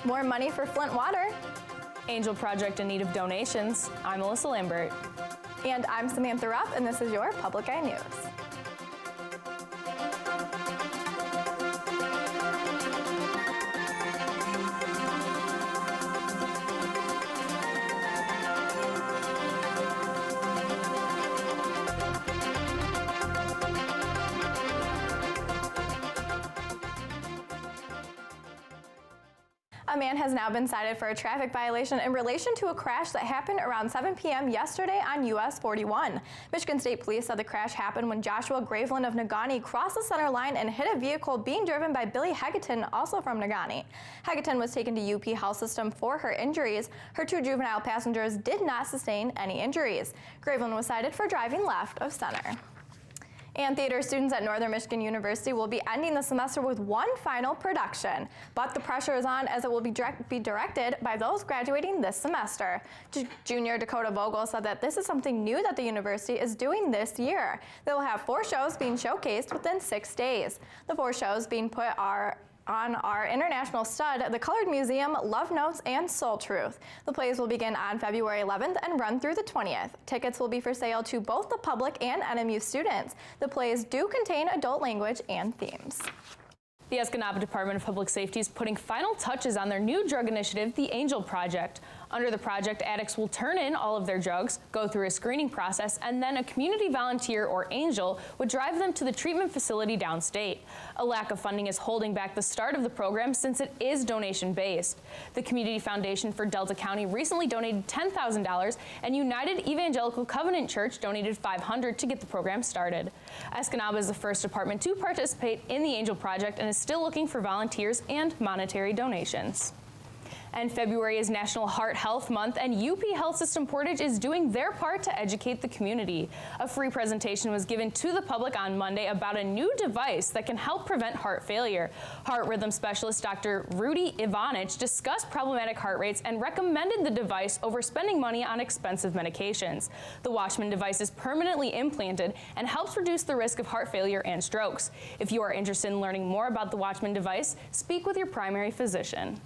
More money for Flint Water. Angel Project in need of donations. I'm Melissa Lambert. And I'm Samantha Ruff, and this is your Public Eye News. A man has now been cited for a traffic violation in relation to a crash that happened around 7 p.m. yesterday on US 41. Michigan State Police said the crash happened when Joshua Graveland of Negaunee crossed the center line and hit a vehicle being driven by Billy Hegaton, also from Negaunee. Hegaton was taken to UP Health System for her injuries. Her two juvenile passengers did not sustain any injuries. Graveland was cited for driving left of center. And theater students at Northern Michigan University will be ending the semester with one final production. But the pressure is on as it will be directed by those graduating this semester. Junior Dakota Vogel said that this is something new that the university is doing this year. They will have 4 shows being showcased within 6 days. The 4 shows being put are on our international stud, The Colored Museum, Love Notes, and Soul Truth. The plays will begin on February 11th and run through the 20th. Tickets will be for sale to both the public and NMU students. The plays do contain adult language and themes. The Escanaba Department of Public Safety is putting final touches on their new drug initiative, the Angel Project. Under the project, addicts will turn in all of their drugs, go through a screening process, and then a community volunteer or angel would drive them to the treatment facility downstate. A lack of funding is holding back the start of the program since it is donation-based. The Community Foundation for Delta County recently donated $10,000, and United Evangelical Covenant Church donated $500 to get the program started. Escanaba is the first department to participate in the Angel Project and is still looking for volunteers and monetary donations. And February is National Heart Health Month, and UP Health System Portage is doing their part to educate the community. A free presentation was given to the public on Monday about a new device that can help prevent heart failure. Heart rhythm specialist Dr. Rudy Ivanich discussed problematic heart rates and recommended the device over spending money on expensive medications. The Watchman device is permanently implanted and helps reduce the risk of heart failure and strokes. If you are interested in learning more about the Watchman device, speak with your primary physician.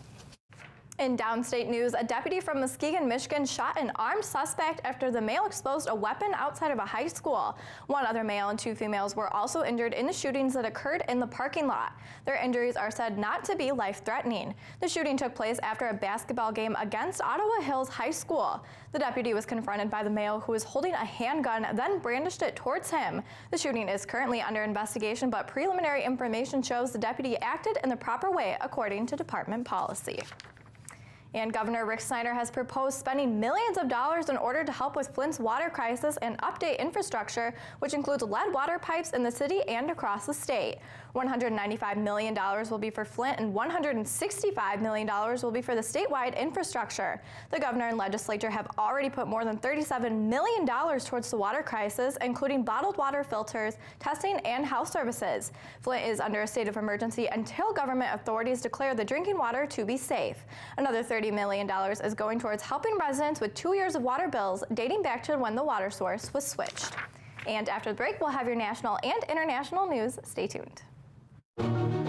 In downstate news, a deputy from Muskegon, Michigan shot an armed suspect after the male exposed a weapon outside of a high school. One other male and 2 females were also injured in the shootings that occurred in the parking lot. Their injuries are said not to be life-threatening. The shooting took place after a basketball game against Ottawa Hills High School. The deputy was confronted by the male who was holding a handgun, then brandished it towards him. The shooting is currently under investigation, but preliminary information shows the deputy acted in the proper way according to department policy. And Governor Rick Snyder has proposed spending millions of dollars in order to help with Flint's water crisis and update infrastructure, which includes lead water pipes in the city and across the state. $195 million will be for Flint and $165 million will be for the statewide infrastructure. The governor and legislature have already put more than $37 million towards the water crisis, including bottled water filters, testing, and health services. Flint is under a state of emergency until government authorities declare the drinking water to be safe. Another $30 million is going towards helping residents with 2 years of water bills dating back to when the water source was switched. And after the break, we'll have your national and international news. Stay tuned.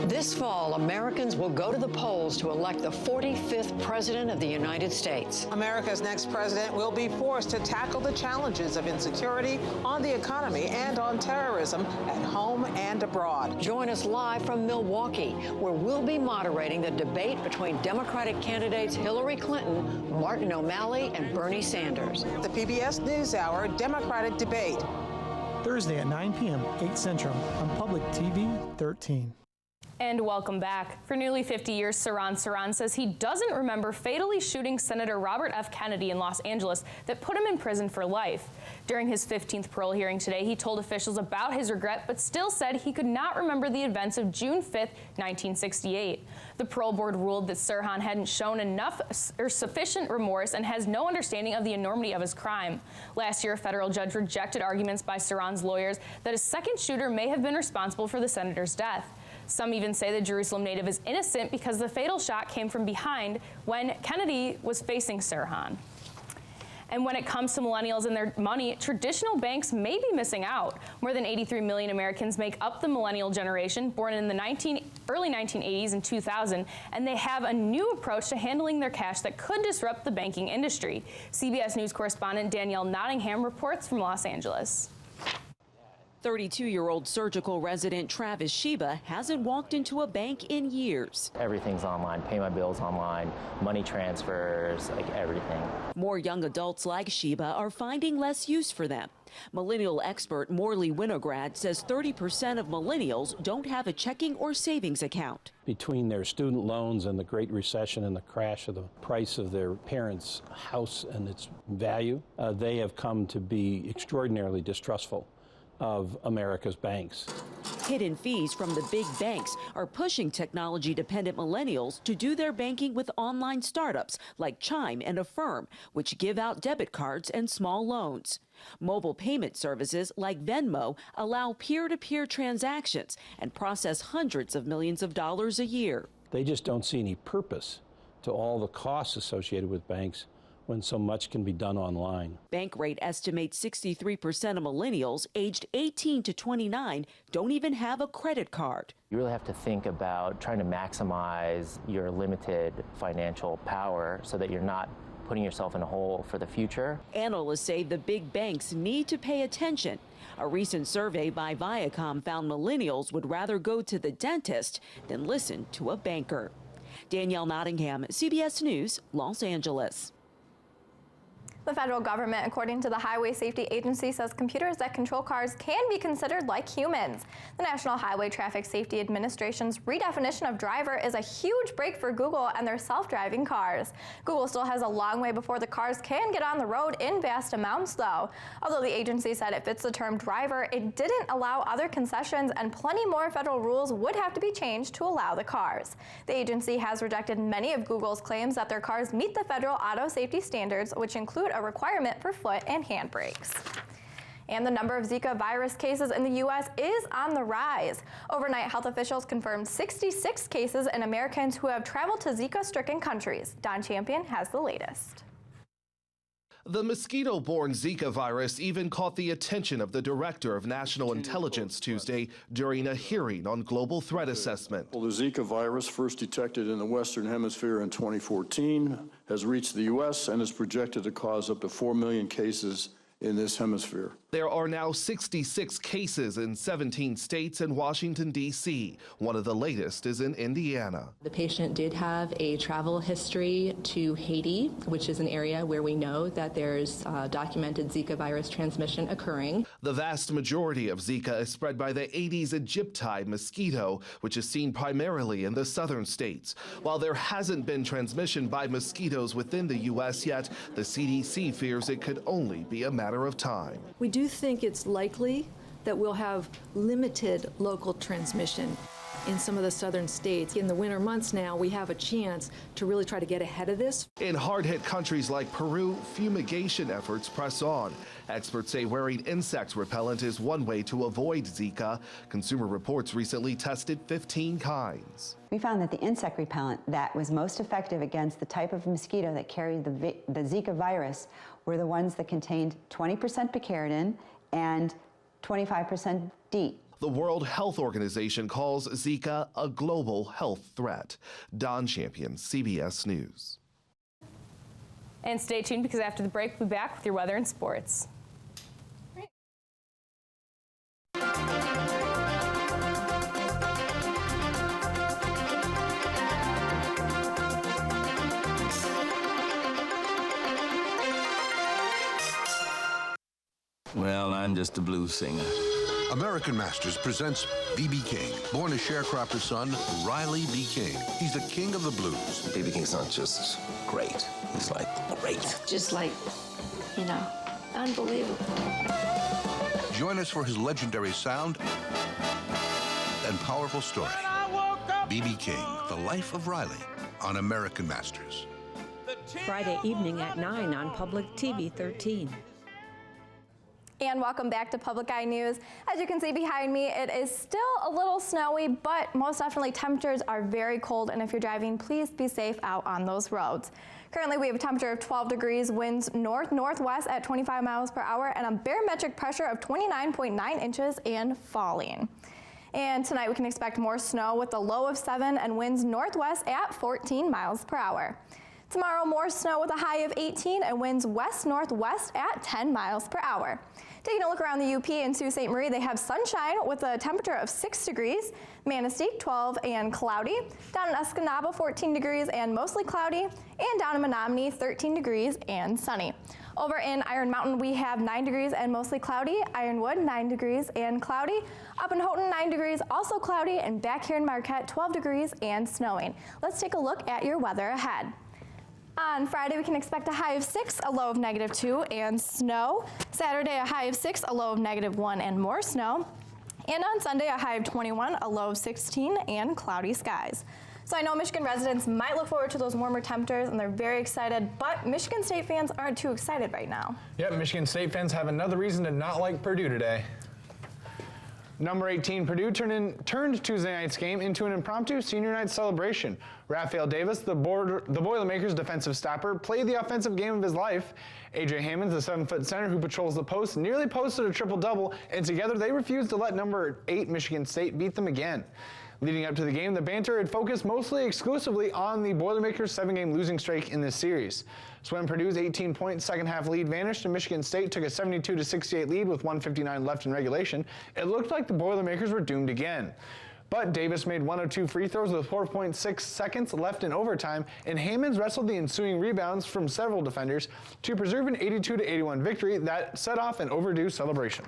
This fall, Americans will go to the polls to elect the 45th President of the United States. America's next president will be forced to tackle the challenges of insecurity on the economy and on terrorism at home and abroad. Join us live from Milwaukee, where we'll be moderating the debate between Democratic candidates Hillary Clinton, Martin O'Malley, and Bernie Sanders. The PBS NewsHour Democratic Debate. Thursday at 9 p.m., 8 Central on Public TV 13. And welcome back. For nearly 50 years, Saran says he doesn't remember fatally shooting Senator Robert F. Kennedy in Los Angeles that put him in prison for life. During his 15th parole hearing today, he told officials about his regret, but still said he could not remember the events of June 5th, 1968. The parole board ruled that Sirhan hadn't shown enough or sufficient remorse and has no understanding of the enormity of his crime. Last year, a federal judge rejected arguments by Sirhan's lawyers that a second shooter may have been responsible for the senator's death. Some even say the Jerusalem native is innocent because the fatal shot came from behind when Kennedy was facing Sirhan. And when it comes to millennials and their money, traditional banks may be missing out. More than 83 million Americans make up the millennial generation, born in the early 1980s and 2000, and they have a new approach to handling their cash that could disrupt the banking industry. CBS News correspondent Danielle Nottingham reports from Los Angeles. 32-year-old surgical resident Travis Sheba hasn't walked into a bank in years. Everything's online, pay my bills online, money transfers, like everything. More young adults like Sheba are finding less use for them. Millennial expert Morley Winograd says 30% of millennials don't have a checking or savings account. Between their student loans and the Great Recession and the crash of the price of their parents' house and its value, they have come to be extraordinarily distrustful of America's banks. Hidden fees from the big banks are pushing technology-dependent millennials to do their banking with online startups like Chime and Affirm, which give out debit cards and small loans. Mobile payment services like Venmo allow peer-to-peer transactions and process hundreds of millions of dollars a year. They just don't see any purpose to all the costs associated with banks when so much can be done online. Bankrate estimates 63% of millennials aged 18 to 29 don't even have a credit card. You really have to think about trying to maximize your limited financial power so that you're not putting yourself in a hole for the future. Analysts say the big banks need to pay attention. A recent survey by Viacom found millennials would rather go to the dentist than listen to a banker. Danielle Nottingham, CBS News, Los Angeles. The federal government, according to the Highway Safety Agency, says computers that control cars can be considered like humans. The National Highway Traffic Safety Administration's redefinition of driver is a huge break for Google and their self-driving cars. Google still has a long way before the cars can get on the road in vast amounts, though. Although the agency said it fits the term driver, it didn't allow other concessions, and plenty more federal rules would have to be changed to allow the cars. The agency has rejected many of Google's claims that their cars meet the federal auto safety standards, which include a requirement for foot and hand brakes. And the number of Zika virus cases in the U.S. is on the rise. Overnight, health officials confirmed 66 cases in Americans who have traveled to Zika-stricken countries. Don Champion has the latest. The mosquito-borne Zika virus even caught the attention of the Director of National Intelligence Tuesday during a hearing on global threat assessment. Well, the Zika virus, first detected in the Western Hemisphere in 2014, has reached the U.S. and is projected to cause up to 4 million cases in this hemisphere. There are now 66 cases in 17 states and Washington, D.C. One of the latest is in Indiana. The patient did have a travel history to Haiti, which is an area where we know that there's documented Zika virus transmission occurring. The vast majority of Zika is spread by the Aedes aegypti mosquito, which is seen primarily in the southern states. While there hasn't been transmission by mosquitoes within the U.S. yet, the CDC fears it could only be a matter of time. We do think it's likely that we'll have limited local transmission in some of the southern states. In the winter months now, we have a chance to really try to get ahead of this. In hard-hit countries like Peru, fumigation efforts press on. Experts say wearing insect repellent is one way to avoid Zika. Consumer Reports recently tested 15 kinds. We found that the insect repellent that was most effective against the type of mosquito that carried the Zika virus were the ones that contained 20% picaridin and 25% DEET. The World Health Organization calls Zika a global health threat. Don Champion, CBS News. And stay tuned, because after the break, we'll be back with your weather and sports. Well, I'm just a blues singer. American Masters presents B.B. King, born a sharecropper's son, Riley B. King. He's the king of the blues. B.B. King's not just great. He's like great. Just like, unbelievable. Join us for his legendary sound and powerful story. B.B. King, The Life of Riley, on American Masters. Friday evening at 9 on Public TV 13. And welcome back to Public Eye News. As you can see behind me, it is still a little snowy, but most definitely temperatures are very cold, and if you're driving, please be safe out on those roads. Currently, we have a temperature of 12 degrees, winds north-northwest at 25 miles per hour, and a barometric pressure of 29.9 inches and falling. And tonight we can expect more snow with a low of 7 and winds northwest at 14 miles per hour. Tomorrow, more snow with a high of 18 and winds west-northwest at 10 miles per hour. Taking a look around the UP in Sault Ste. Marie, they have sunshine with a temperature of 6 degrees, Manistee 12 and cloudy, down in Escanaba 14 degrees and mostly cloudy, and down in Menominee 13 degrees and sunny. Over in Iron Mountain, we have 9 degrees and mostly cloudy, Ironwood 9 degrees and cloudy, up in Houghton 9 degrees, also cloudy, and back here in Marquette 12 degrees and snowing. Let's take a look at your weather ahead. On Friday, we can expect a high of 6, a low of -2, and snow. Saturday, a high of 6, a low of -1, and more snow. And on Sunday, a high of 21, a low of 16, and cloudy skies. So I know Michigan residents might look forward to those warmer temperatures, and they're very excited, but Michigan State fans aren't too excited right now. Yep, Michigan State fans have another reason to not like Purdue today. Number 18, Purdue turned Tuesday night's game into an impromptu senior night celebration. Raphael Davis, the Boilermakers' defensive stopper, played the offensive game of his life. A.J. Hammonds, the 7-foot center who patrols the post, nearly posted a triple-double, and together they refused to let number 8 Michigan State beat them again. Leading up to the game, the banter had focused mostly exclusively on the Boilermakers' 7-game losing streak in this series. So when Purdue's 18-point second-half lead vanished and Michigan State took a 72-68 lead with 1:59 left in regulation, it looked like the Boilermakers were doomed again. But Davis made 1 of 2 free throws with 4.6 seconds left in overtime, and Hammonds wrestled the ensuing rebounds from several defenders to preserve an 82-81 victory that set off an overdue celebration.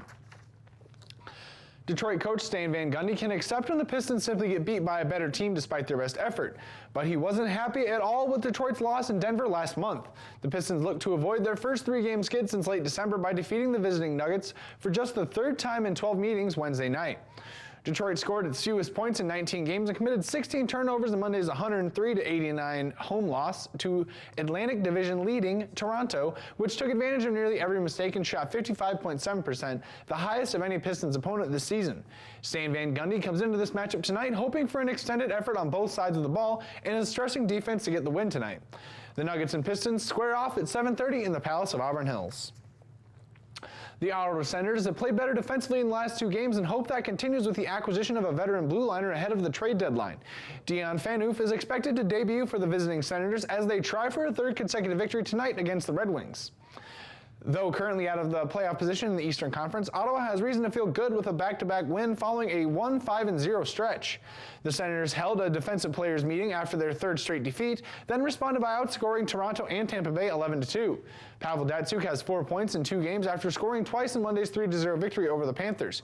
Detroit coach Stan Van Gundy can accept when the Pistons simply get beat by a better team despite their best effort, but he wasn't happy at all with Detroit's loss in Denver last month. The Pistons looked to avoid their first 3-game skid since late December by defeating the visiting Nuggets for just the 3rd time in 12 meetings Wednesday night. Detroit scored its fewest points in 19 games and committed 16 turnovers in Monday's 103-89 home loss to Atlantic Division leading Toronto, which took advantage of nearly every mistake and shot 55.7%, the highest of any Pistons opponent this season. Stan Van Gundy comes into this matchup tonight hoping for an extended effort on both sides of the ball and is stressing defense to get the win tonight. The Nuggets and Pistons square off at 7:30 in the Palace of Auburn Hills. The Ottawa Senators have played better defensively in the last 2 games and hope that continues with the acquisition of a veteran blue liner ahead of the trade deadline. Dion Phaneuf is expected to debut for the visiting Senators as they try for a 3rd consecutive victory tonight against the Red Wings. Though currently out of the playoff position in the Eastern Conference, Ottawa has reason to feel good with a back-to-back win following a 1-5-0 stretch. The Senators held a defensive players meeting after their 3rd straight defeat, then responded by outscoring Toronto and Tampa Bay 11-2. Pavel Datsyuk has 4 points in 2 games after scoring twice in Monday's 3-0 victory over the Panthers.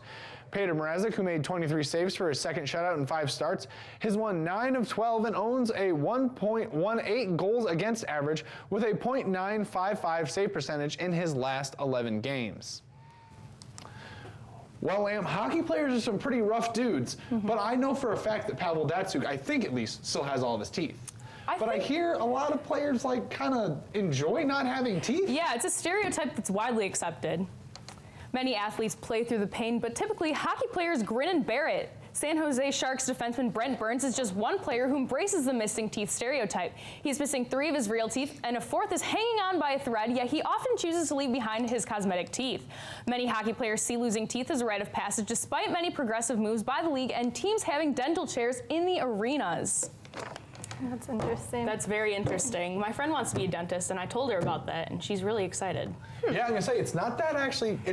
Petr Mrazek, who made 23 saves for his 2nd shutout in 5 starts, has won 9 of 12 and owns a 1.18 goals against average with a .955 save percentage in his last 11 games. Well, hockey players are some pretty rough dudes, but I know for a fact that Pavel Datsyuk, I think at least, still has all of his teeth. I hear a lot of players kind of enjoy not having teeth. Yeah, it's a stereotype that's widely accepted. Many athletes play through the pain, but typically hockey players grin and bear it. San Jose Sharks defenseman Brent Burns is just one player who embraces the missing teeth stereotype. He's missing 3 of his real teeth, and a 4th is hanging on by a thread, yet he often chooses to leave behind his cosmetic teeth. Many hockey players see losing teeth as a rite of passage, despite many progressive moves by the league and teams having dental chairs in the arenas. That's interesting. That's very interesting. My friend wants to be a dentist, and I told her about that, and she's really excited. Yeah, I'm gonna say it's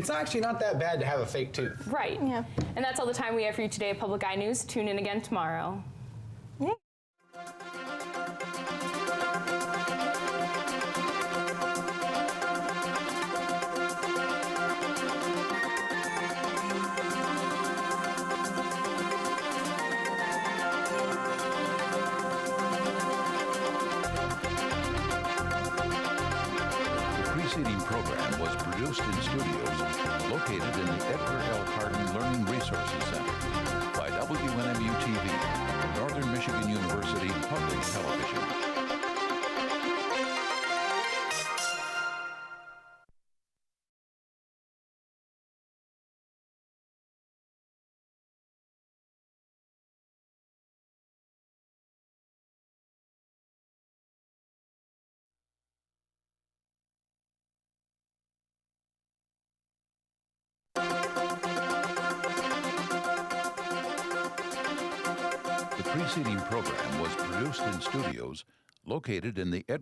actually not that bad to have a fake tooth. Right. Yeah. And that's all the time we have for you today at Public Eye News. Tune in again tomorrow. Yeah. Preceding program was produced in studios located in the Edgar L. Hardin Learning Resources Center by WNMU TV, Northern Michigan University Public Television. The preceding program was produced in studios located in the Edgar